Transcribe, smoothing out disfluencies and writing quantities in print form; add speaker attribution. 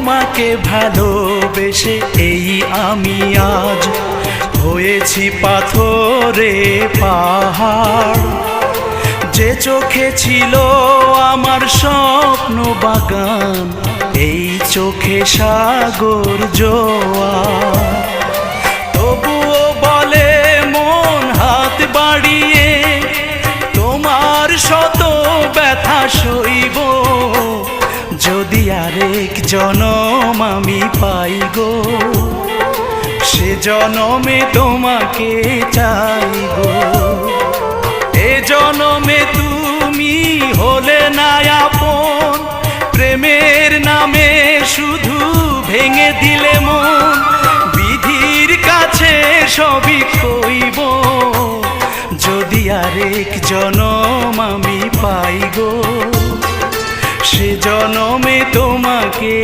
Speaker 1: তোমাকে ভালোবেসে এই আমি আজ হয়েছি পাথরে পাহাড়। যে চোখে ছিল আমার স্বপ্ন বাগান, এই চোখে সাগর জোয়ার। তবুও বলে মন হাত বাড়িয়ে, তোমার শত ব্যথা সইব যদি আরেক জনম আমি পাই গো। সে জনমে তোমাকে চাই গো। এ জনমে তুমি হলে না আপন, প্রেমের নামে শুধু ভেঙে দিলে মন। বিধির কাছে সবই কইব যদি আরেক জনম আমি পাই গো। সে জনমে তোমাকে